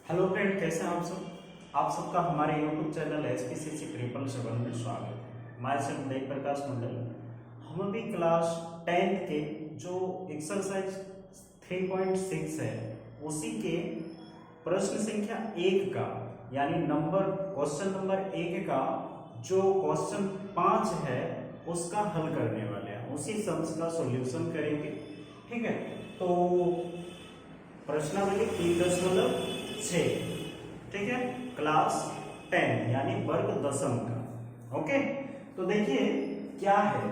Hello friend, कैसे हैं आप सब। आप सबका हमारे यूट्यूब चैनल SPCC 777 में स्वागत है। मैं सिर्फ देव प्रकाश मंडल। हम अभी क्लास 10th के जो एक्सरसाइज 3.6 है उसी के प्रश्न संख्या 1 का यानी क्वेश्चन नंबर 1 का जो क्वेश्चन 5 है उसका हल करने वाले हैं। उसी सम्स का सॉल्यूशन करेंगे। ठीक है, तो प्रश्नावली 3.6, ठीक है, क्लास 10 यानी वर्ग दशम का। ओके, तो देखिए क्या है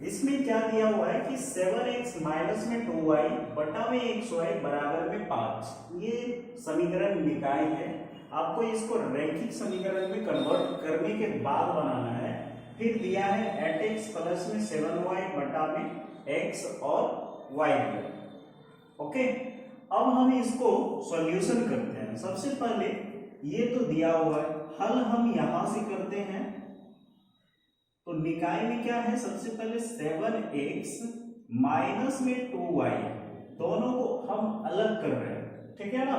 इसमें, क्या दिया हुआ है कि 7x माइनस में 2y बटा में xy बराबर में 5। ये समीकरण निकाय है। आपको इसको रैखिक समीकरण में कन्वर्ट करने के बाद बनाना है। फिर दिया है 8x प्लस में 7y बटा में x और y। ओके, अब हम इसको सॉल्यूशन करते हैं। सबसे पहले ये तो दिया हुआ है, हल हम यहां से करते हैं। तो निकाय में क्या है, सबसे पहले 7x माइनस में 2y, दोनों को हम अलग कर रहे हैं। ठीक है ना,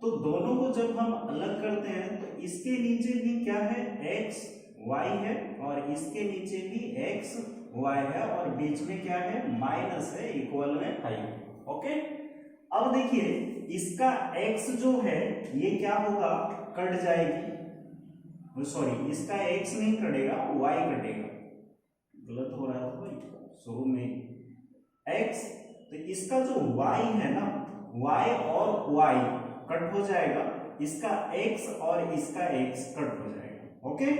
तो दोनों को जब हम अलग करते हैं तो इसके नीचे भी क्या है, x y है, और इसके नीचे भी x y है, और बीच में क्या है, माइनस है, इक्वल में 5। ओके, अब देखिए इसका x जो है ये क्या होगा, कट जाएगी। सॉरी, इसका x नहीं कटेगा, y कटेगा। गलत हो रहा था भाई शुरू में x, तो इसका जो y है ना, y और y कट हो जाएगा, इसका x और इसका x कट हो जाएगा। ओके,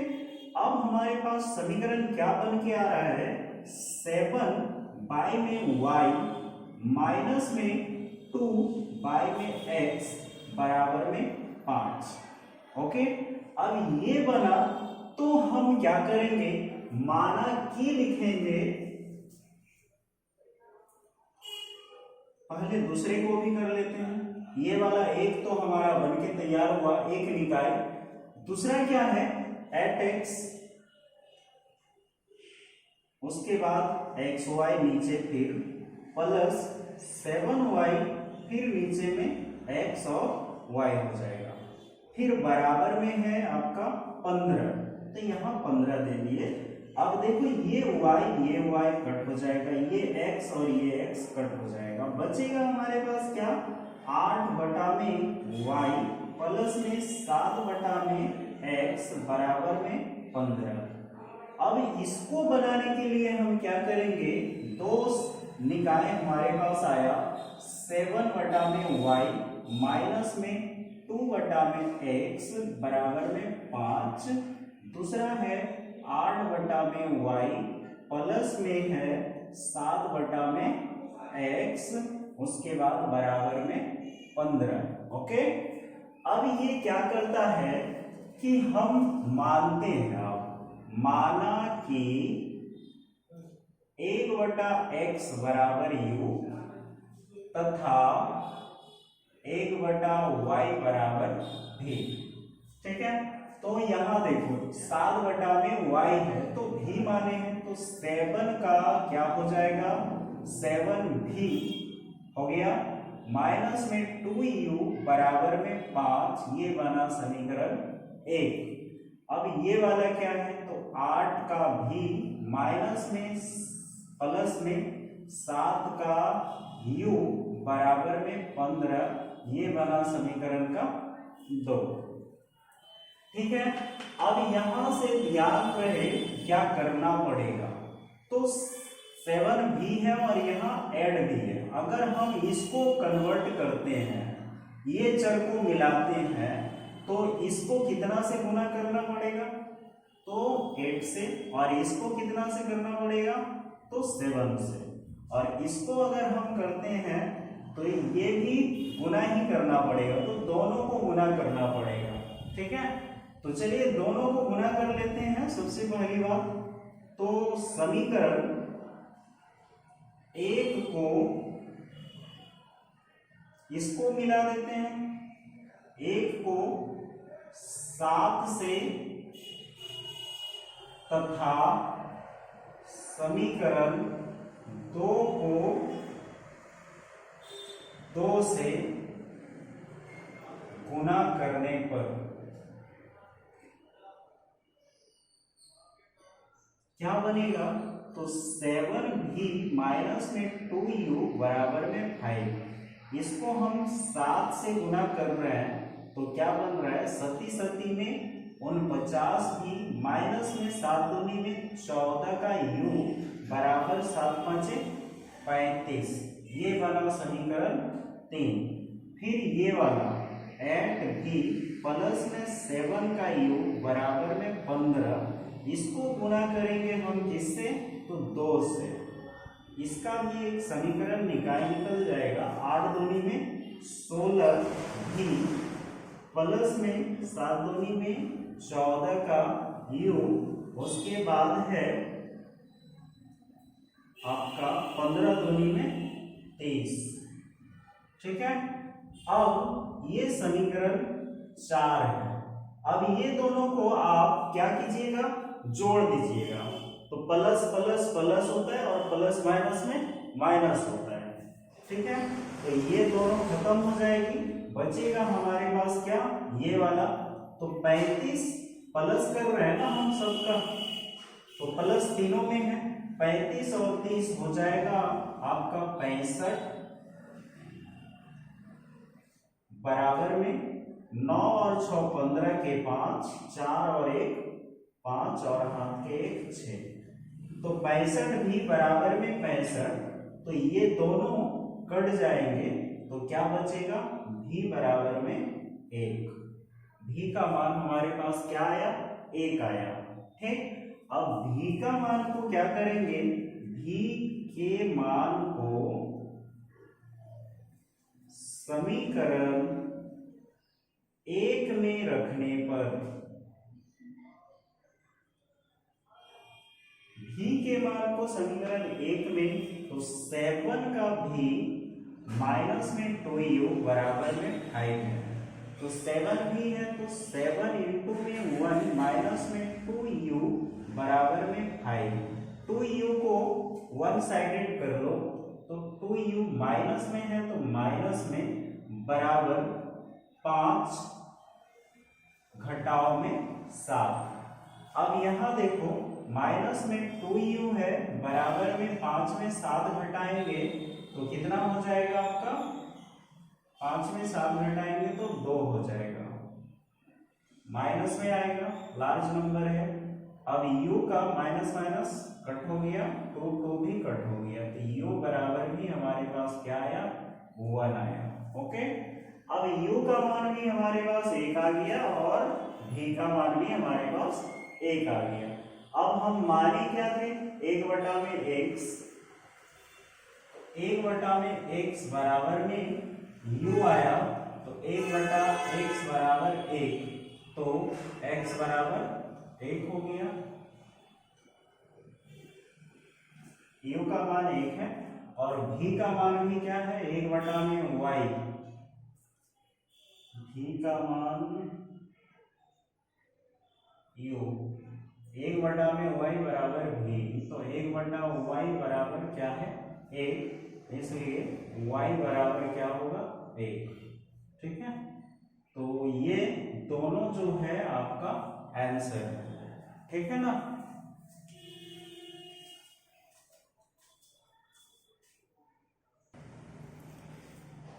अब हमारे पास समीकरण क्या बन के आ रहा है, 7 बाय में y माइनस में 2 बाय में x बराबर में 5। ओके, अब ये बना तो हम क्या करेंगे, माना कि लिखेंगे। पहले दूसरे को भी कर लेते हैं। ये वाला एक तो हमारा बनके तैयार हुआ, एक निकाय। दूसरा क्या है, 8x, उसके बाद xy नीचे, फिर प्लस 7y, फिर नीचे में x और y हो जाएगा। फिर बराबर में है आपका 15, तो यहाँ 15 दे दिए। अब देखो ये y कट हो जाएगा, ये x और ये x कट हो जाएगा। बचेगा हमारे पास क्या, 8 बटा में y प्लस में 7 बटा में x बराबर में 15। अब इसको बनाने के लिए हम क्या करेंगे, दो निकाय हमारे पास आया, 7 बटा में y माइनस में 2 बटा में x बराबर में 5। दूसरा है 8 बटा में y प्लस में है 7 बटा में x, उसके बाद बराबर में 15। ओके, अब ये क्या करता है कि हम मानते हैं, अब माना कि 1 बटा x बराबर u तथा 1 बटा y बराबर v। ठीक है, तो यहां देखो 7 बटा में y है तो v माने हैं, तो 7 का क्या हो जाएगा, 7v हो गया, माइनस में 2u बराबर में 5। ये बना समीकरण 1। अब ये वाला क्या है, तो 8 का v माइनस में प्लस में 7 का u बराबर में 15। ये बना समीकरण का 2। ठीक है, अब यहां से ध्यान रहे क्या करना पड़ेगा, तो 7 भी है और यहाँ ऐड भी है। अगर हम इसको कन्वर्ट करते हैं, ये चर को मिलाते हैं, तो इसको कितना से गुना करना पड़ेगा, तो 8 से, और इसको कितना से करना पड़ेगा, तो 7 से, और इसको अगर हम करते हैं तो ये भी गुना ही करना पड़ेगा, तो दोनों को गुना करना पड़ेगा। ठीक है, तो चलिए दोनों को गुना कर लेते हैं। सबसे पहली बात तो समीकरण 1 को इसको मिला देते हैं, 1 को 7 से, तथा समीकरण 2 को 2 से गुना करने पर क्या बनेगा? तो 7 भी माइनस में 2u बराबर में 5। इसको हम 7 से गुना कर रहे हैं तो क्या बन रहा है? सती सती में 49 भी माइनस में 7 दूनी में 14 का u बराबर 7 5 35। ये बना समीकरण 3। फिर ये वाला 8 भी प्लस में 7 का u बराबर में 15। इसको गुना करेंगे हम किससे? तो 2 से। इसका भी एक समीकरण निकल जाएगा। 8 दूनी में 16 भी प्लस में 7 दूनी में 14 का u, उसके बाद है आपका 15 दूनी में 23। ठीक है। अब ये समीकरण 4 है। अब ये दोनों को आप क्या कीजिएगा? जोड़ दीजिएगा। तो प्लस प्लस प्लस होता है और प्लस माइनस में माइनस होता है। ठीक है। तो ये दोनों खत्म हो जाएगी, बचेगा हमारे पास क्या? ये वाला। तो 35 प्लस कर रहे हैं ना हम सबका, तो प्लस तीनों में है। 35 और 30 हो जाएगा आपका 65 बराबर में 9 और 6 15 के 5, 4 और 1 5 और हाथ के 1 6। तो 65 भी बराबर में 65। तो ये दोनों कट जाएंगे तो क्या बचेगा? भी बराबर में 1। भी का मान हमारे पास क्या आया? 1 आया। ठीक। अब भी का मान को क्या करेंगे? भी के मान को समीकरण 1 में रखने पर, भी के मान को समीकरण 1 में, तो 7 का भी माइनस में 2u बराबर में 5 है। तो 7 भी है तो 7 इंटू में 1 माइनस में 2u बराबर में 5। 2u को वन साइडेड कर लो तो 2u माइनस में है तो माइनस में बराबर 5 घटाव में 7। अब यहां देखो माइनस में 2u है बराबर में 5 में 7 घटाएंगे तो कितना हो जाएगा आपका? 5 में 7 घटाएंगे तो 2 हो जाएगा, माइनस में आएगा, लार्ज नंबर है। अब u का माइनस माइनस कट हो गया, 2 भी कट हो गया, तो u बराबर भी हमारे पास क्या आया? 1 आया। ओके। अब u का मान भी हमारे पास 1 आ गया और v का मान भी हमारे पास 1 आ गया। अब हम माने क्या थे? 1/x, 1/x बराबर में u आया तो 1/x बराबर 1, तो x बराबर 1 हो गया। u का मान 1 है और v का मान भी क्या है? 1/y, v का मान u 1/y बराबर v, तो 1/y बराबर क्या है? 1, इसलिए y बराबर क्या होगा? 1। ठीक है। तो ये दोनों जो है आपका आंसर है। ठीक है ना।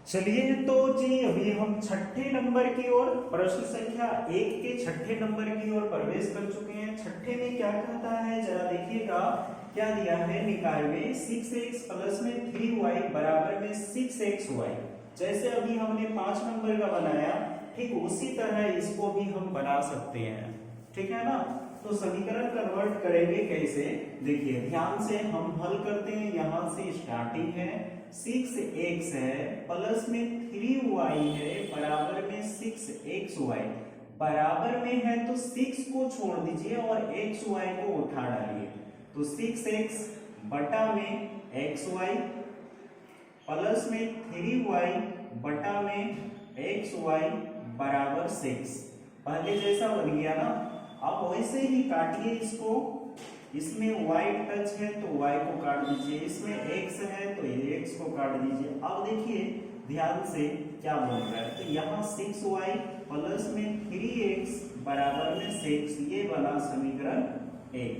चलिए तो जी अभी हम छठे नंबर की ओर, प्रश्न संख्या 1 के छठे नंबर की ओर प्रवेश कर चुके हैं। छठे में क्या कहता है जरा देखिएगा, क्या दिया है? निकालिए 6x प्लस में 3y बराबर में 6xy। जैसे अभी हमने 5 नंबर का बनाया, ठीक उसी तरह इसको भी हम बना सकते हैं। ठीक है ना। तो समीकरण कन्वर्ट करेंगे कैसे? देखिए ध्यान से हम हल करते हैं। यहां से स्टार्टिंग है, 6x है प्लस में 3y है बराबर में 6xy। बराबर में है तो 6 को छोड़ दीजिए और xy को उठा डालिए, तो 6x बटा में xy प्लस में 3y बटा में xy बराबर 6। पहले जैसा बन गया ना। अब वैसे ही काटिए इसको। इसमें y टच है तो y को काट दीजिए, इसमें x है तो x को काट दीजिए। अब देखिए ध्यान से क्या बोल रहा है, तो यहाँ 6y प्लस में 3x बराबर में 6, ये बना समीकरण 1।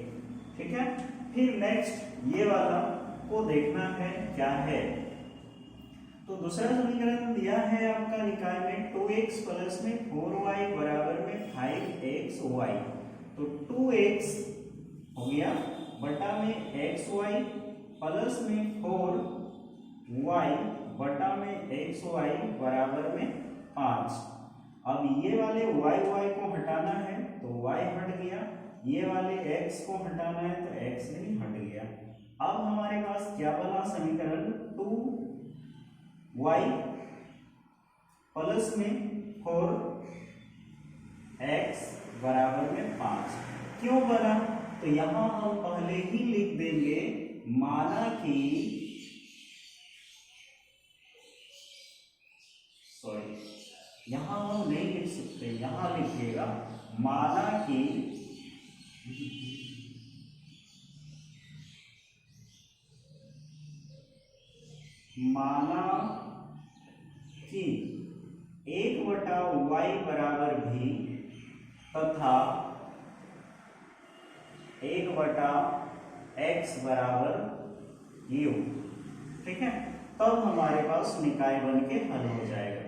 ठीक है, फिर नेक्स्ट ये वाला को देखना है क्या है। तो दूसरा समीकरण दिया है आपका निकाय में 2x प्लस में 4y बराबर में 5xy। तो 2x हो गया बटा में xy प्लस में 4y बटा में xy बराबर में 5। अब ये वाले y को हटाना है तो y हट गया, ये वाले x को हटाना है तो x भी हट गया। अब हमारे पास क्या बना समीकरण 2y प्लस में 4x बराबर में 5। क्यों बना, तो यहां हम पहले ही लिख देंगे, माना कि यहां हम नहीं लिख सकते, यहां लिखिएगा माना कि एक बटा y बराबर भी तथा 1 बटा x बराबर u। ठीक है, तब हमारे पास निकाय बन के हल हो जाएगा।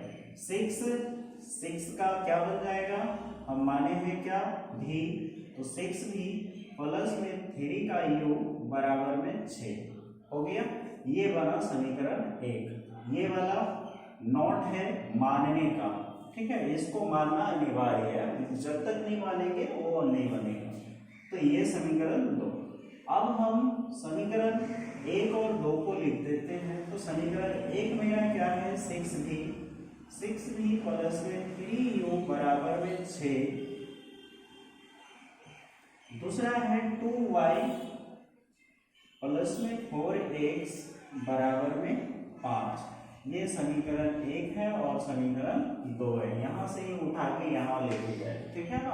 6 का क्या बन जाएगा, हम माने हैं क्या भी, तो 6 भी प्लस में 3 का u बराबर में 6 हो गया। ये बना समीकरण 1। ये वाला नॉट है मानने का, ठीक है, इसको मानना अनिवार्य है, जब तक नहीं मानेंगे वो नहीं बनेगा। तो ये समीकरण 2। अब हम समीकरण 1 और 2 को लिख देते हैं। तो समीकरण 1 मेरा क्या है, 6v प्लस में 3u बराबर में 6। दूसरा है 2y प्लस में 4x बराबर में 5। ये समीकरण 1 है और समीकरण 2 है। यहां से ही उठा के यहां लेके गए, ठीक है ना।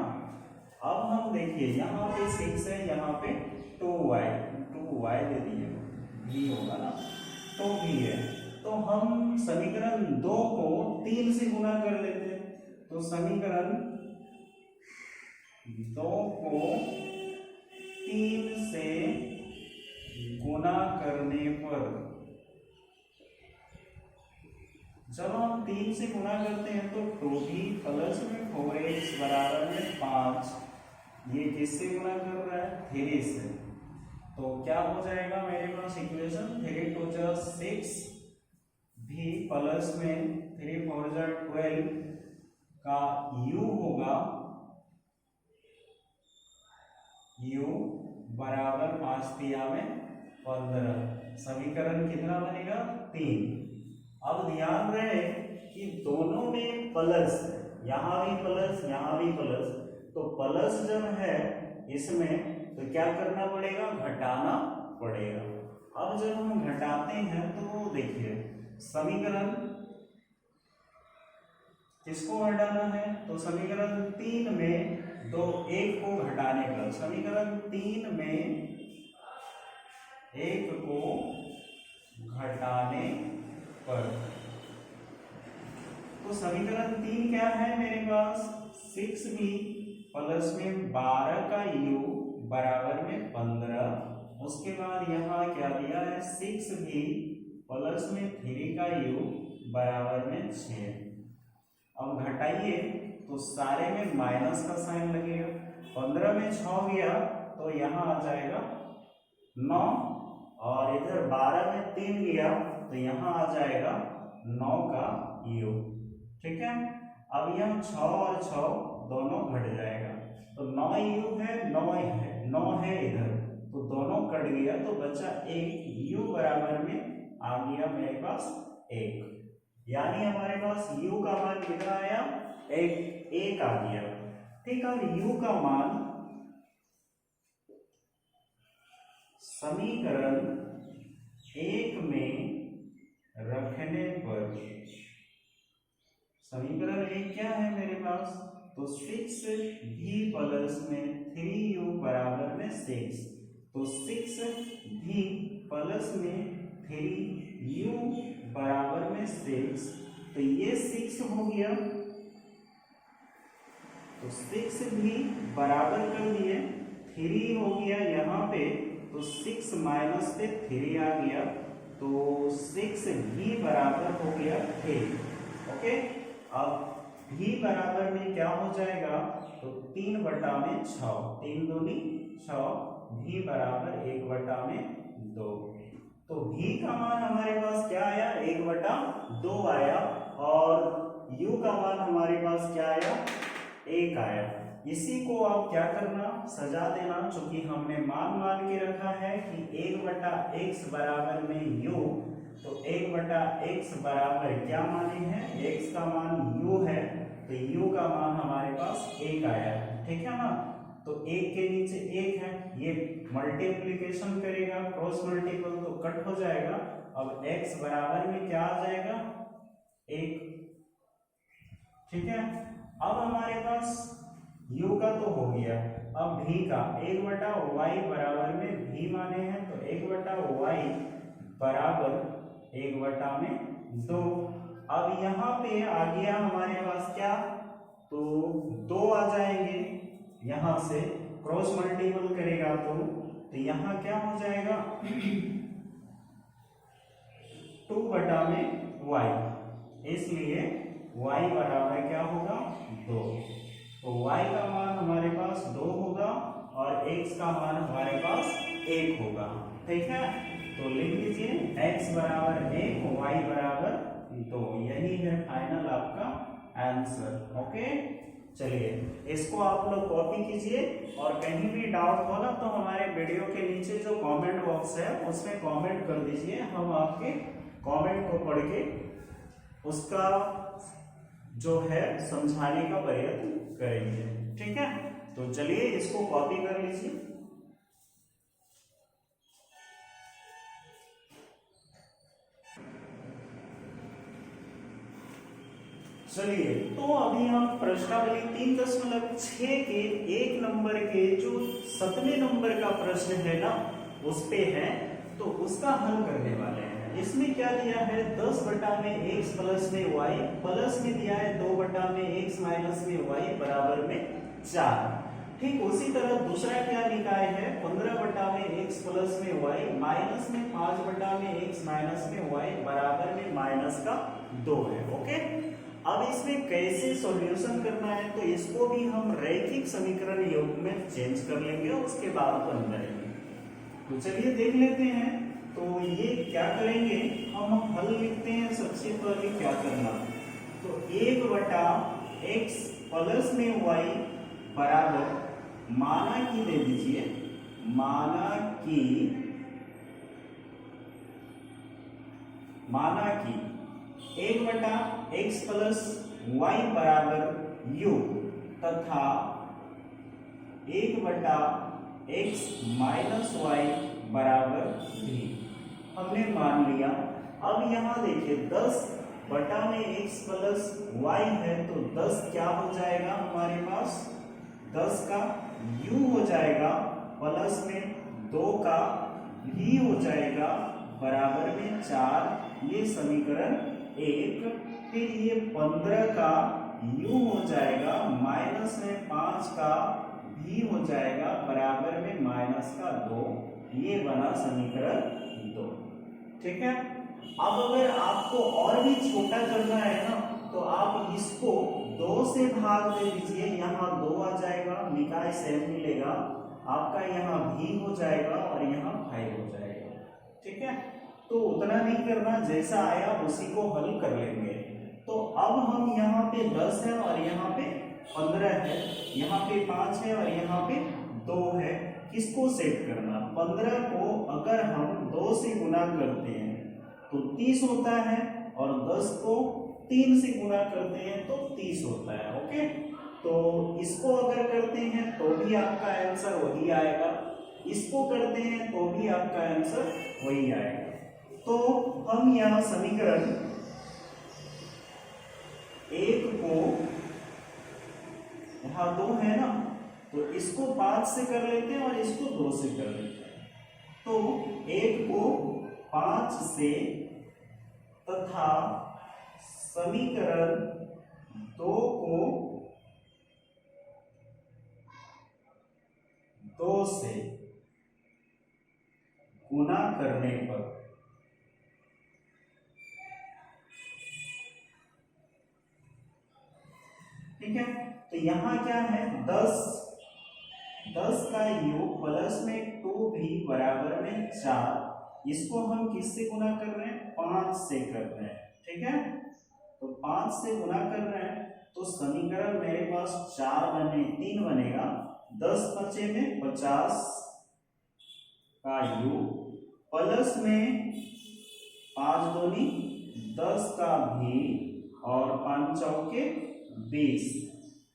अब हम देखिए यहाँ पे 6 है, यहाँ पे 2y दे दिए, भी होगा ना, तो भी है। तो हम समीकरण 2 को 3 से गुना कर लेते हैं। तो समीकरण 2 को 3 से गुना करने पर, जब हम 3 से गुना करते हैं तो 2v प्लस में 4x बराबर में 5, ये किससे गुना कर रहा है, 3 से। तो क्या हो जाएगा मेरे पास इक्वेशन, 3 2 जा 6 भी प्लस में 3 4 जा 12 का u होगा, u बराबर 5 तिया में 15। समीकरण कितना बनेगा, 3। अब ध्यान रहे कि दोनों में प्लस, यहाँ भी प्लस यहाँ भी प्लस, तो प्लस जब है इसमें तो क्या करना पड़ेगा, घटाना पड़ेगा। अब जब हम घटाते हैं तो देखिए समीकरण किसको घटाना है, तो समीकरण 3 में 1 को घटाने पर, समीकरण 3 में 1 को घटाने पर, तो समीकरण 3 क्या है मेरे पास, 6v प्लस में 12 का u बराबर में 15। उसके बाद यहाँ क्या दिया है, 6v प्लस में 3 का u बराबर में 6। अब घटाइए तो सारे में माइनस का साइन लगेगा, 15 में 6 गया तो यहाँ आ जाएगा 9, और इधर 12 में 3 गया तो यहाँ आ जाएगा 9 का u। ठीक है, अब यह 6 और 6 दोनों घट जाएगा, तो 9u है, 9 है इधर, तो दोनों कट गया तो बचा 1, u बराबर में आ गया मेरे पास 1, यानी हमारे पास u का मान कितना आया, 1 आ गया। ठीक है, u का मान समीकरण 1 में रखने पर, समीकरण 1 क्या है मेरे पास, तो 6v प्लस में 3u बराबर में 6, तो 6v प्लस में 3u बराबर में 6 6 हो गया, तो 6 भी बराबर कर दिए, 3 हो गया यहाँ पे, तो 6 माइनस पे 3 आ गया, तो 6 भी बराबर हो गया 3। ओके, अब भी बराबर में क्या हो जाएगा, तो 3 बटा में 6, 3 दूनी 6, भी बराबर 1 बटा में 2। तो भी का मान हमारे पास क्या आया, 1 बटा 2 आया, और u का मान हमारे पास क्या आया, 1 आया। इसी को आप क्या करना, सजा देना, चूंकि हमने मान के रखा है कि 1 बटा x बराबर में u, तो 1 बटा x बराबर क्या माने हैं, x का मान u है, तो u का मान हमारे पास 1 आया है, ठीक है ना। तो 1 के नीचे 1 है, ये मल्टीप्लिकेशन करेगा, क्रॉस मल्टीपल, तो कट हो जाएगा। अब x बराबर में क्या आ जाएगा, 1, ठीक है। अब हमारे पास u का तो हो गया, अब v का 1 बटा y बराबर में v माने हैं, तो 1 बटा y बराबर 1 बटा में 2। अब यहाँ पे आ गया हमारे पास क्या, तो 2 आ जाएंगे, यहाँ से क्रॉस मल्टीपल करेगा तो यहाँ क्या हो जाएगा 2 बटा में y, इसलिए y बराबर क्या होगा 2। तो y का मान हमारे पास 2 होगा और x का मान हमारे पास 1 होगा, ठीक है। तो लिख लीजिए x बराबर 1, y बराबर 2, यही है फाइनल आपका आंसर। ओके, चलिए इसको आप लोग कॉपी कीजिए, और कहीं भी डाउट हो ना तो हमारे वीडियो के नीचे जो कमेंट बॉक्स है उसमें कमेंट कर दीजिए, हम आपके कमेंट को पढ़ के उसका जो है समझाने का प्रयत्न करेंगे, ठीक है। तो चलिए इसको कॉपी कर लीजिए। चलिए, तो अभी हम प्रश्नावली 3.6 के 1 नंबर के जो 7वें नंबर का प्रश्न है ना उस पे है, तो उसका हल करने वाले हैं। इसमें क्या दिया है, 10 बटा में x प्लस में y, प्लस में दिया है 2 बटा में x माइनस में y बराबर में 4। ठीक उसी तरह दूसरा क्या निकाय है, 15 बटा में x प्लस में y माइनस में 5 बटा में x माइनस में y बराबर में माइनस का 2 है। ओके, अब इसमें कैसे सॉल्यूशन करना है, तो इसको भी हम रैखिक समीकरण योग में चेंज कर लेंगे और उसके बाद बन करेंगे। तो चलिए देख लेते हैं। तो ये क्या करेंगे, हम हल लिखते हैं। सबसे पहले क्या करना, तो 1 बटा x प्लस में y बराबर, माना कि दे दीजिए, माना कि 1 बटा x प्लस y बराबर u तथा 1 बटा x माइनस y बराबर v हमने मान लिया। अब यहाँ देखिए 10 बटा में x प्लस y है, तो 10 क्या हो जाएगा हमारे पास, 10 का u हो जाएगा, प्लस में 2 का v हो जाएगा बराबर में 4, ये समीकरण 1। फिर ये 15 का u हो जाएगा, माइनस में 5 का v हो जाएगा बराबर में माइनस का 2, ये बना समीकरण 2। ठीक है। अब अगर आपको और भी छोटा करना है ना, तो आप इसको 2 से भाग दे दीजिए, यहाँ 2 आ जाएगा, निकाय सेम मिलेगा आपका, यहाँ v हो जाएगा और यहाँ 5 हो जाएगा। ठीक है, तो उतना नहीं करना, जैसा आया उसी को हल कर लेंगे। तो अब हम यहाँ पे 10 है और यहाँ पे 15 है, यहाँ पे 5 है और यहाँ पे 2 है, किसको सेट करना, 15 को अगर हम 2 से गुना करते हैं तो 30 होता है, और 10 को 3 से गुना करते हैं तो 30 होता है। ओके, तो इसको अगर करते हैं तो भी आपका आंसर वही आएगा, इसको करते हैं तो भी आपका आंसर वही आएगा। तो हम यहाँ समीकरण 1 को, यहाँ 2 है ना, तो इसको 5 से कर लेते हैं और इसको 2 से कर लेते हैं। तो 1 को 5 से तथा समीकरण 2 से गुना करने पर ठीक है। तो यहाँ क्या है 10 का योग प्लस में 2 भी बराबर में 4, इसको हम किससे गुना कर रहे हैं 5 से कर रहे हैं। ठीक है, तो 5 से गुना कर रहे हैं तो समीकरण मेरे पास 3 बनेगा। 10 बचे में 50 का योग प्लस में 5 दूनी 10 का भी और 5 चौके 20,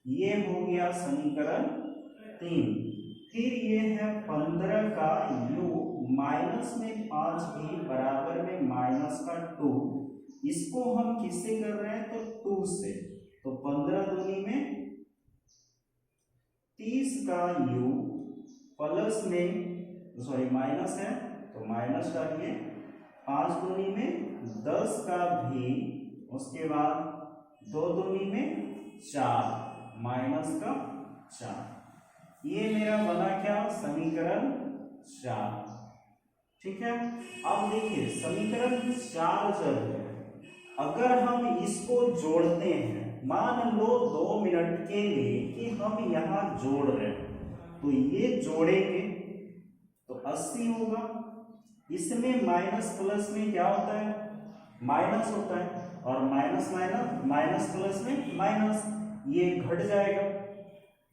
ये हो गया समीकरण 3। फिर ये है 15 का योग माइनस में 5 भी बराबर में माइनस का 2, इसको हम किससे कर रहे हैं तो 2 से। तो 15 दूनी में 30 का योग प्लस में माइनस है तो माइनस डालिए, 5 दूनी में 10 का भी, उसके बाद 2 दूनी में 4 माइनस का 4, ये मेरा बना क्या समीकरण 4। ठीक है, अब देखिए समीकरण 4 जब है, अगर हम इसको जोड़ते हैं, मान लो 2 मिनट के लिए कि हम यहाँ जोड़ रहे हैं, तो ये जोड़ेंगे तो 80 होगा। इसमें माइनस प्लस में क्या होता है माइनस होता है, और माइनस माइनस माइनस प्लस में माइनस, ये घट जाएगा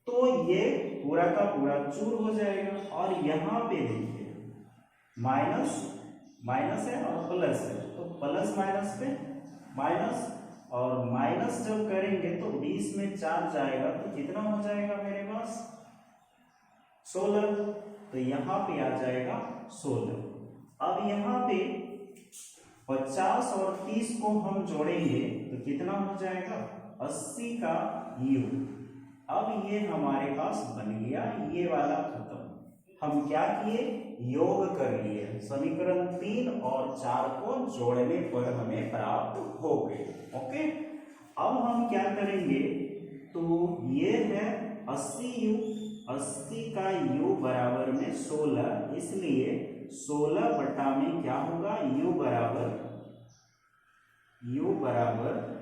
तो ये पूरा का पूरा चूर हो जाएगा। और यहाँ पे देखिए माइनस माइनस है और प्लस है, तो प्लस माइनस पे माइनस, और माइनस जब करेंगे तो 20 में 4 जाएगा तो कितना हो जाएगा मेरे पास 16, तो यहाँ पे आ जाएगा 16। अब यहाँ पे 50 और 30 को हम जोड़ेंगे तो कितना हो जाएगा 80 का योग। अब ये हमारे पास बन गया, ये वाला खत्म। हम क्या किए योग कर लिए, समीकरण 3 और 4 को जोड़ने पर हमें प्राप्त हो गए। ओके, अब हम क्या करेंगे तो ये है 80 का u बराबर में 16, इसलिए 16 बटा में क्या होगा u बराबर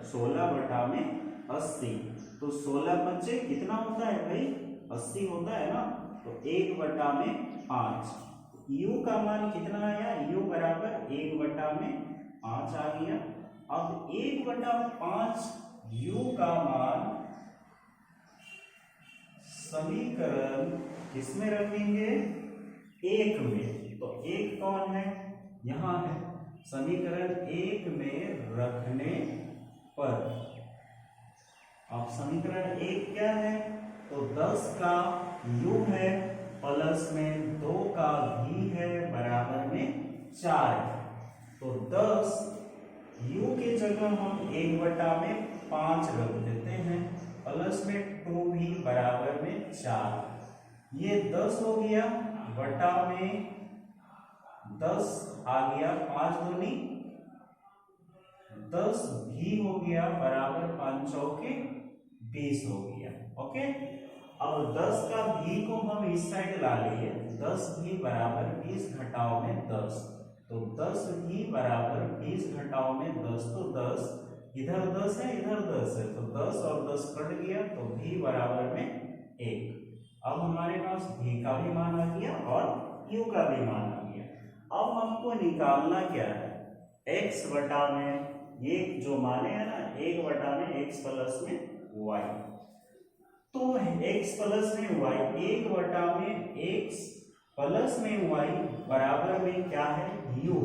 16 बटा में 80, तो 16 बच्चे कितना होता है भाई 80 होता है ना, तो 1 बटा में 5, u का मान कितना आया u बराबर 1 बटा में 5 आ गया। अब 1 बटा 5 u का मान समीकरण किसमें रखेंगे 1 में, तो 1 कौन है यहाँ है, समीकरण 1 में रखने पर अब समीकरण 1 क्या है तो 10 का u है प्लस में 2 का v है बराबर में 4 है, तो 10 u के जगह हम 1 बटा में 5 रख देते हैं, प्लस में 2 भी बराबर में 4, ये 10 हो गया बटा में 10 आ गया, 5 दूनी 10 भी हो गया बराबर 5 चौके 20 हो गया। ओके, अब 10 का भी को हम इस साइड ला लिए, 10 भी बराबर 20 घटाओ में 10, तो 10 भी बराबर 20 घटाओ में 10, तो 10 इधर 10 है इधर 10 है, तो 10 और 10 कट गया, तो भी बराबर में 1। अब हमारे पास भी का भी मान आ गया और u का भी मान आ गया। अब हमको निकालना क्या है x बटा में, ये जो माने है ना 1 बटा में x प्लस में y, तो x प्लस में y 1 बटा में x प्लस में y बराबर में क्या है u।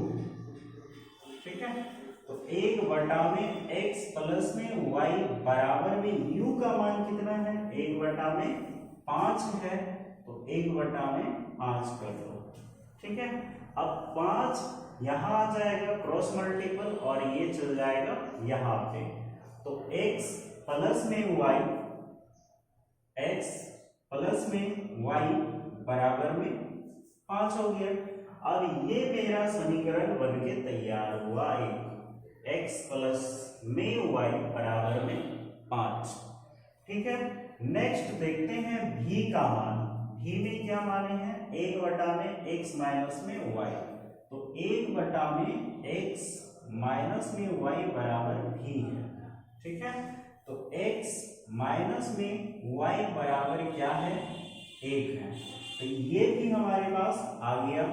ठीक है, तो 1 बटा में x प्लस में y बराबर में u का मान कितना है 1 बटा में 5 है, तो 1 बटा में 5 कर दो। ठीक है, अब 5 यहाँ आ जाएगा क्रॉस मल्टीपल और ये चल जाएगा यहाँ पे, तो x प्लस में y बराबर में 5 हो गया। अब ये मेरा समीकरण बनके तैयार हुआ, एक x प्लस में y बराबर में 5। ठीक है, नेक्स्ट देखते हैं v का मान। v में क्या माने हैं एक बटा में x माइनस में y, तो एक बटा में x माइनस में y बराबर भी है। ठीक है, तो x माइनस में y बराबर क्या है, 1 है। तो ये भी हमारे पास आ गया।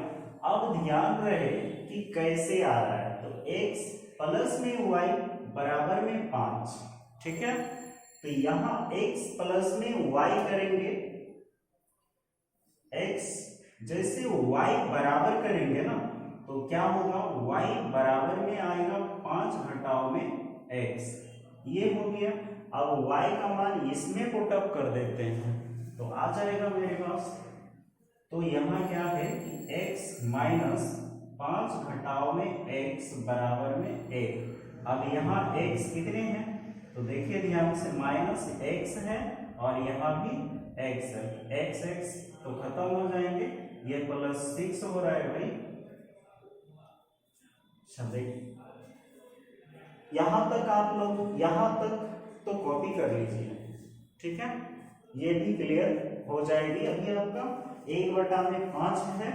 अब ध्यान रहे कि कैसे आ रहा है, तो x प्लस में y बराबर में 5। ठीक है, तो यहां x प्लस में y करेंगे, x जैसे y बराबर करेंगे ना, तो क्या होगा, y बराबर में आएगा 5 घटाओ में x, ये हो गया। अब y का मान इसमें पुट अप कर देते हैं, तो आ जाएगा मेरे पास। तो यहाँ क्या है कि x माइनस 5 घटाओ में x बराबर में 1। अब यहाँ x कितने हैं, तो देखिए ध्यान से, माइनस x है और यहाँ भी x है, x x तो खत्म हो जाएंगे, ये प्लस 6 हो रहा है भाई। यहां तक आप लोग यहां तक तो कॉपी कर लीजिए। ठीक है, ये भी क्लियर हो जाएगी। अभी आपका 1/5 है,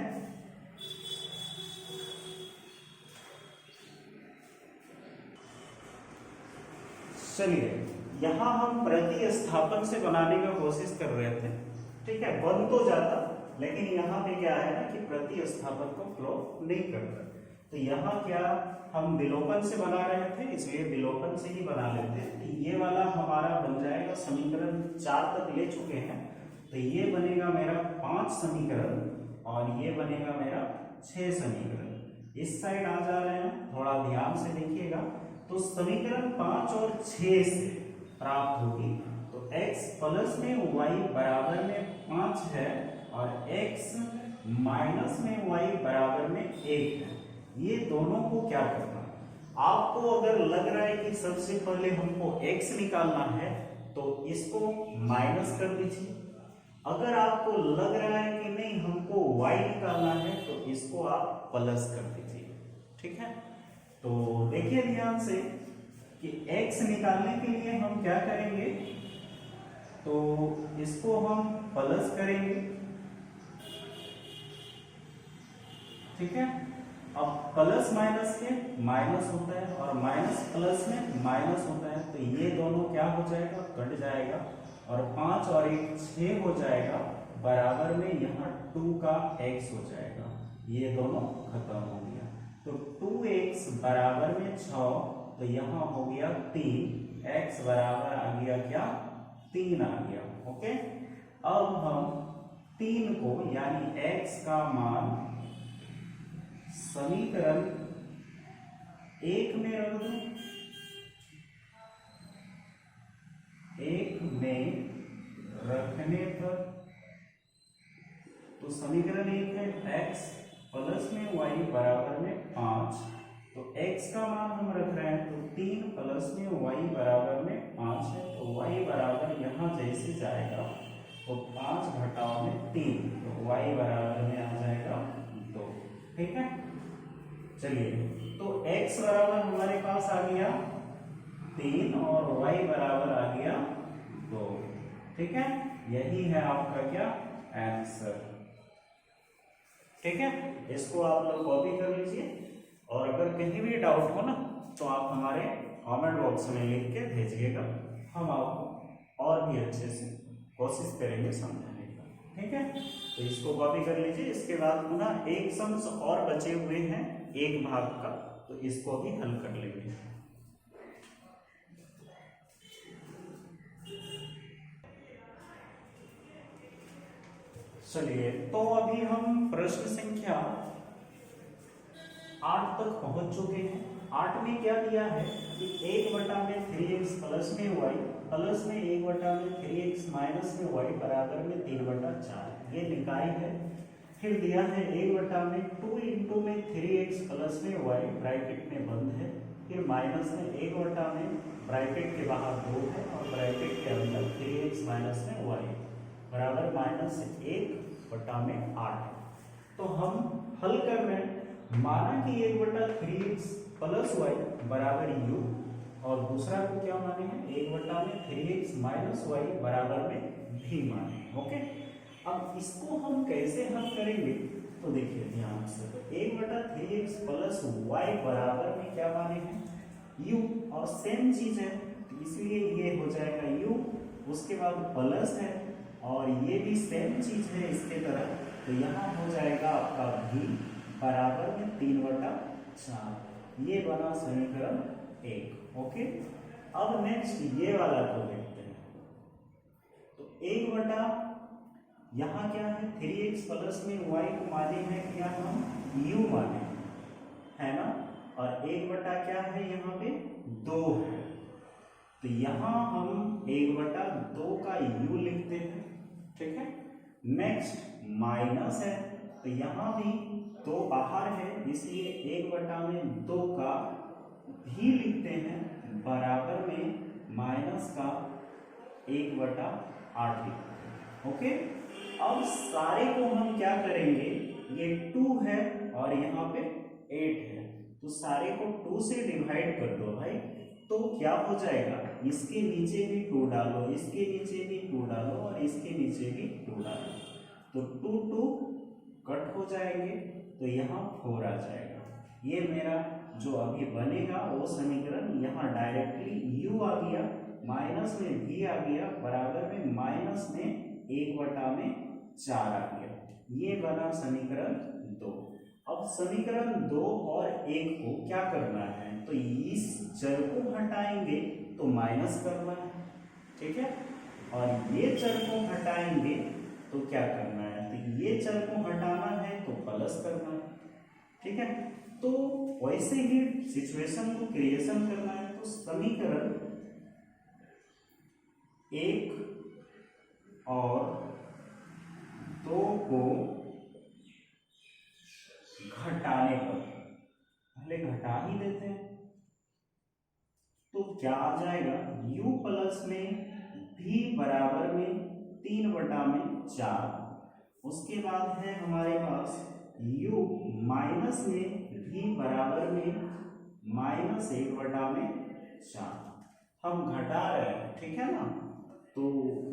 चलिए यहां हम प्रतिस्थापन से बनाने का कोशिश कर रहे थे। ठीक है, बन तो जाता, लेकिन यहाँ पे क्या है ना कि प्रतिस्थापन को फ्लो नहीं करता। तो यहाँ क्या हम विलोपन से बना रहे थे, इसलिए विलोपन से ही बना लेते हैं। तो ये वाला हमारा बन जाएगा, समीकरण 4 तक ले चुके हैं, तो ये बनेगा मेरा 5 समीकरण और ये बनेगा मेरा 6 समीकरण। इस साइड आ जा रहे हैं, थोड़ा ध्यान से देखिएगा। तो समीकरण 5 और 6 से प्राप्त होगी, तो x प्लस में y बराबर में 5 है और x माइनस में y बराबर में 1 है। ये दोनों को क्या करना, आपको अगर लग रहा है कि सबसे पहले हमको x निकालना है तो इसको माइनस कर दीजिए। अगर आपको लग रहा है कि नहीं हमको y निकालना है तो इसको आप प्लस कर दीजिए। ठीक है, तो देखिए ध्यान से कि x निकालने के लिए हम क्या करेंगे, तो इसको हम प्लस करेंगे। ठीक है, अब प्लस माइनस के माइनस होता है और माइनस प्लस में माइनस होता है, तो ये दोनों क्या हो जाएगा, कट जाएगा और 5 और 1 6 हो जाएगा, बराबर में यहाँ 2 का x हो जाएगा, ये दोनों खत्म हो गया। तो 2x बराबर में 6, तो यहाँ हो गया 3, x बराबर आ गया क्या, 3 आ गया। ओके, अब हम 3 को यानी x का मान समीकरण 1 में रख दो, 1 में रखने पर तो समीकरण 1 है x प्लस में y बराबर में 5, तो x का मान हम रख रहे हैं, तो 3 प्लस में y बराबर में 5 है, तो y बराबर यहाँ जैसे जाएगा तो 5 घटाओ में 3, तो y बराबर में आ जाएगा 2। ठीक है, चलिए तो x बराबर हमारे पास आ गया 3 और y बराबर आ गया 2। ठीक है, यही है आपका क्या, आंसर। ठीक है, इसको आप लोग कॉपी कर लीजिए और अगर कहीं भी डाउट हो ना तो आप हमारे कमेंट बॉक्स में लिख के भेजिएगा, हम आपको और भी अच्छे से कोशिश करेंगे समझाने का। ठीक है, तो इसको कॉपी कर लीजिए। इसके बाद पुनः एक सम्स और बचे हुए हैं एक भाग का, तो इसको भी हल कर लेंगे। चलिए, तो अभी हम प्रश्न संख्या 8 तक पहुंच चुके हैं। 8 में क्या दिया है कि 1/3x प्लस में y प्लस में 1/3x माइनस में y बराबर में 3/4, ये निकाय है। फिर दिया है 1/2 इंटू में 3x प्लस में y ब्रैकेट में बंद है, फिर माइनस में 1 में ब्रैकेट के बाहर 2 है और ब्रैकेट के अंदर 3x माइनस में y बराबर माइनस 1/8। तो हम हल कर रहे हैं, माना कि 1/3x प्लस y बराबर u और दूसरा को क्या माने हैं 1/3x माइनस y बराबर में भी माने। ओके, अब इसको हम कैसे हल करेंगे, तो देखिए ध्यान से, तो 1/3x प्लस वाई बराबर में क्या माने हैं u, और सेम चीज है तो इसलिए ये हो जाएगा u, उसके बाद प्लस है और ये भी सेम चीज है इसके तरह, तो यहाँ हो जाएगा आपका v बराबर में 3/4। ये बना समीकरण 1। ओके, अब नेक्स्ट ये वाला को देखते हैं। तो 1 यहाँ क्या है 3x प्लस में y को माने हैं क्या हम u माने है ना, और 1 क्या है यहाँ पे 2 है, तो यहाँ हम 1/2 का u लिखते हैं। ठीक है, नेक्स्ट माइनस है तो यहाँ भी 2 बाहर है इसलिए 1/2 का भी लिखते हैं, बराबर में माइनस का 1/8 लिखते हैं। ओके, अब सारे को हम क्या करेंगे, ये 2 है और यहाँ पे 8 है, तो सारे को 2 से डिवाइड कर दो भाई, तो क्या हो जाएगा, इसके नीचे भी 2 डालो, इसके नीचे भी 2 डालो और इसके नीचे भी 2 डालो, तो 2 2 कट हो जाएंगे, तो यहाँ 4 आ जाएगा। ये मेरा जो अभी बनेगा वो समीकरण, यहाँ डायरेक्टली u आ गया, माइनस में v आ गया, बराबर में माइनस में 1/4 आ गया। ये बना समीकरण 2। अब समीकरण 2 और 1 को क्या करना है, तो इस चर को हटाएंगे तो माइनस करना है। ठीक है, और ये चर को हटाएंगे तो क्या करना है, तो ये चर को हटाना है तो प्लस करना है। ठीक है, तो वैसे ही सिचुएशन को क्रिएशन करना है, तो समीकरण 1 और 2 को घटाने पर, पहले घटा ही देते हैं, तो क्या आ जाएगा u प्लस में v बराबर में 3/4, उसके बाद है हमारे पास u माइनस में v बराबर में -1/4। हम घटा रहे हैं, ठीक है ना, तो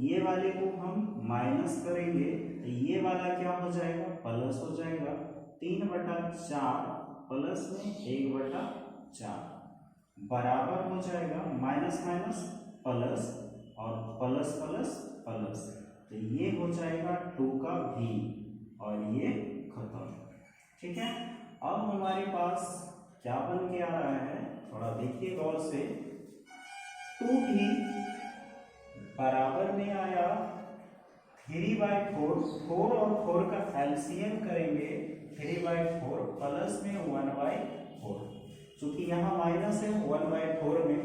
ये वाले को हम माइनस करेंगे तो ये वाला क्या हो जाएगा, प्लस हो जाएगा। 3/4 प्लस में 1/4 बराबर हो जाएगा माइनस माइनस प्लस, और प्लस प्लस प्लस, तो ये हो जाएगा 2 का v और ये खत्म। ठीक है, अब हमारे पास क्या बन के आ रहा है, थोड़ा देखिए गौर से, 2v बराबर में आया 3/4, 4 और 4 का एलसीएम करेंगे 3/4 प्लस में 1/4, चूंकि यहाँ माइनस है 1/4 में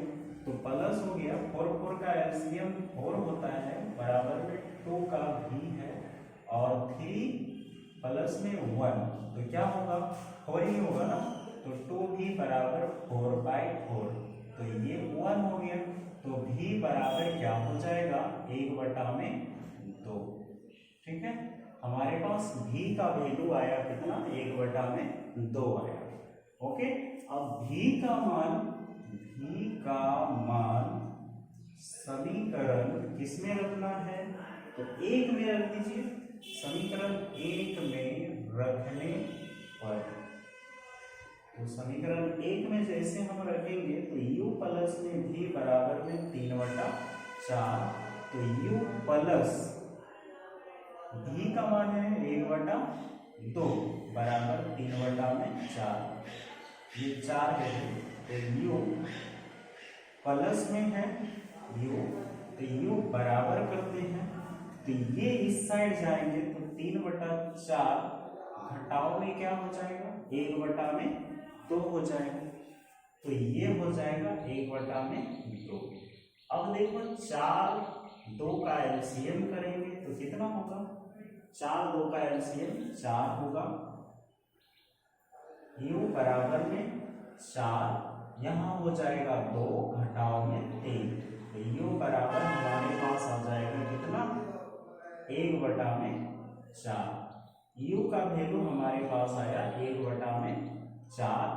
तो प्लस हो गया, 4 4 का एलसीएम 4 होता है, बराबर में 2 का v है और 3 प्लस में 1, तो क्या होगा 4 ही होगा ना, तो 2v बराबर 4/4, तो ये 1 हो गया, तो v बराबर क्या हो जाएगा 1/2। ठीक है, हमारे पास v का वैल्यू आया कितना, 1/2 आया। ओके, अब v का मान समीकरण किसमें रखना है, तो 1 में रख दीजिए, समीकरण 1 में रखने पर, तो समीकरण 1 में जैसे हम रखेंगे तो u प्लस में v बराबर में 3/4, तो u प्लस v का मान है 1/2 बराबर 3/4, ये 4 है, तो u प्लस में है u, तो u बराबर करते हैं, तो ये इस साइड जाएंगे तो 3/4 घटाओ में क्या हो जाएगा, 1/2 हो जाएगा, तो ये हो जाएगा 1/2। अब देखो 4 2 का एलसीएम करेंगे तो कितना होगा, 4 2 का एलसीएम 4 होगा, u बराबर में 4, यहाँ हो जाएगा 2 घटाओ में 3, तो u बराबर हमारे पास आ जाएगा कितना, 1/4। u का वैल्यू हमारे पास आया 1/4।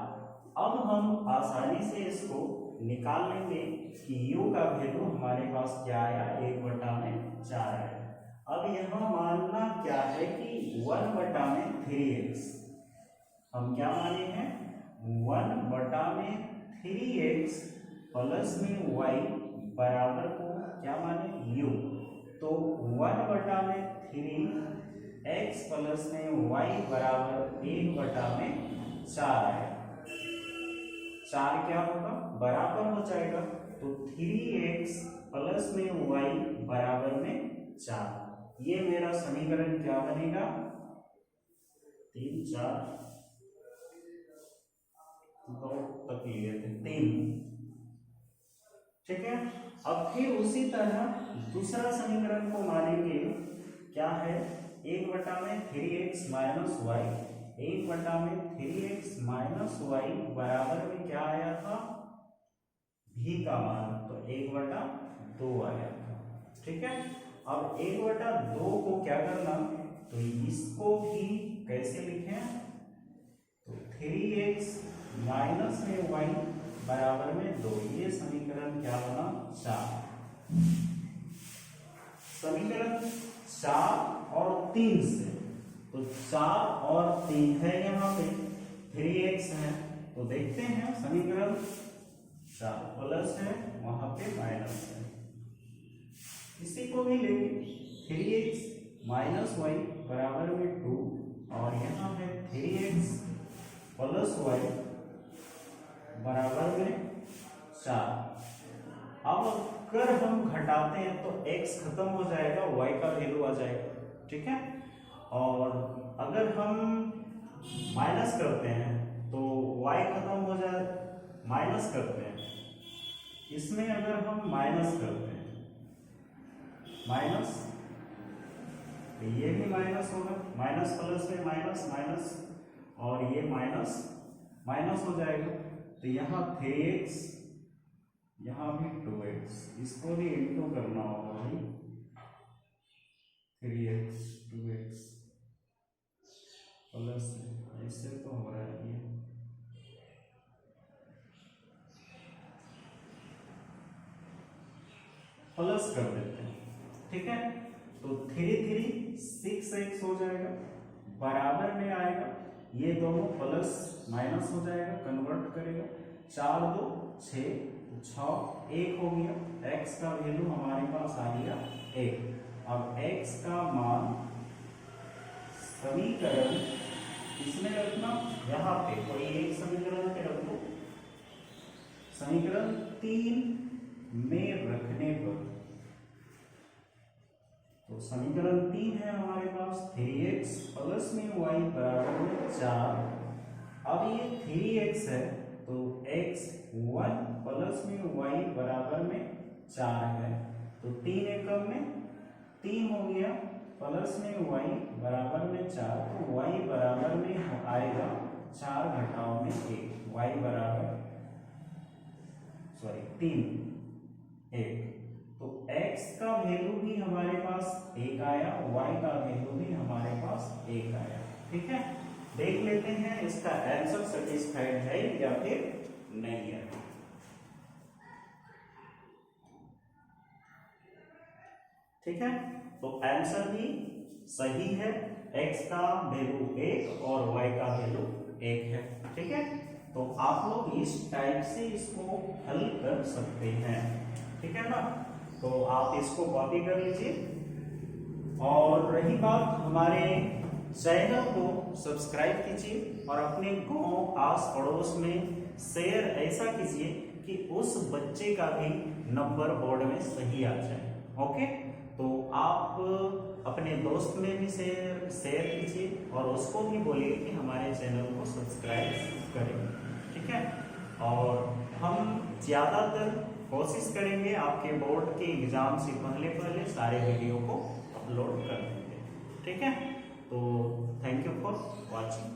अब हम आसानी से इसको निकाल लेंगे कि u का वैल्यू हमारे पास क्या आया, 1/4 आया। अब यहाँ मानना क्या है कि 1/3x, हम क्या माने हैं 1/3x प्लस में y बराबर को क्या माने u। तो 1/3x प्लस में y बराबर 1/4 है। 4 क्या होगा बराबर हो जाएगा, तो 3x प्लस में y बराबर में 4। ये मेरा समीकरण क्या बनेगा 3 4 2 तक लिए थे 3। ठीक है। अब फिर उसी तरह दूसरा समीकरण को मानेंगे, क्या है 1/3x minus Y, 1/3x minus Y बराबर में क्या आया था भी का मान, तो 1/2 आया था। ठीक है। अब 1/2 को क्या करना, तो इसको भी कैसे लिखें, तो 3x माइनस में y बराबर में 2। ये समीकरण क्या बना 4। समीकरण 4 और 3 से, तो 4 और 3 है यहाँ पे, 3x है, तो देखते हैं समीकरण 4 प्लस है वहां पे माइनस है, इसी को भी लेंगे 3x माइनस वाई बराबर में 2, और यहाँ है 3x प्लस वाई बराबर में 4। अब अगर हम घटाते हैं तो x खत्म हो जाएगा, y का वैल्यू आ जाएगा। ठीक है। और अगर हम माइनस करते हैं तो y खत्म हो जाए, माइनस करते हैं, इसमें अगर हम माइनस करते हैं माइनस, तो ये भी माइनस होगा, माइनस प्लस में माइनस माइनस, और ये माइनस माइनस हो जाएगा, तो यहाँ 3x यहाँ भी 2x, इसको भी इंटू करना होगा भाई, 3x 2x प्लस, इससे तो हो रहा है ये प्लस कर देते हैं। ठीक है। तो 3 6x हो जाएगा, बराबर में आएगा, ये दोनों प्लस माइनस हो जाएगा, कन्वर्ट करेगा, 4 2 6 6 1 हो गया, x का वैल्यू हमारे पास आ गया 1। अब x का मान समीकरण इसमें रखना, यहाँ पे कोई एक समीकरण पे रख दो, समीकरण 3 में रखने पर, तो समीकरण 3 है हमारे पास 3x प्लस में y बराबर में 4। अब ये 3x है, तो x 1 प्लस में y बराबर में 4 है, तो 3 एकम में 3 हो गया, प्लस में y बराबर में 4, तो y बराबर में आएगा 4 घटाओ में 1, y बराबर 3 1। तो x का वैल्यू भी हमारे पास 1 आया, y का वैल्यू भी हमारे पास 1 आया। ठीक है। देख लेते हैं इसका आंसर सेटिस्फाइड है या फिर नहीं है। ठीक है। तो आंसर भी सही है, x का वैल्यू 1 और y का वैल्यू 1 है। ठीक है। तो आप लोग इस टाइप से इसको हल कर सकते हैं। ठीक है ना। तो आप इसको कॉपी कर लीजिए, और रही बात हमारे चैनल को सब्सक्राइब कीजिए और अपने गांव आस पड़ोस में शेयर ऐसा कीजिए कि उस बच्चे का भी नंबर बोर्ड में सही आ जाए। ओके। तो आप अपने दोस्त में भी शेयर कीजिए और उसको भी बोलिए कि हमारे चैनल को सब्सक्राइब करें। ठीक है। और हम ज़्यादातर कोशिश करेंगे आपके बोर्ड के एग्जाम से पहले सारे वीडियो को अपलोड कर देंगे। ठीक है। तो थैंक यू फॉर वॉचिंग।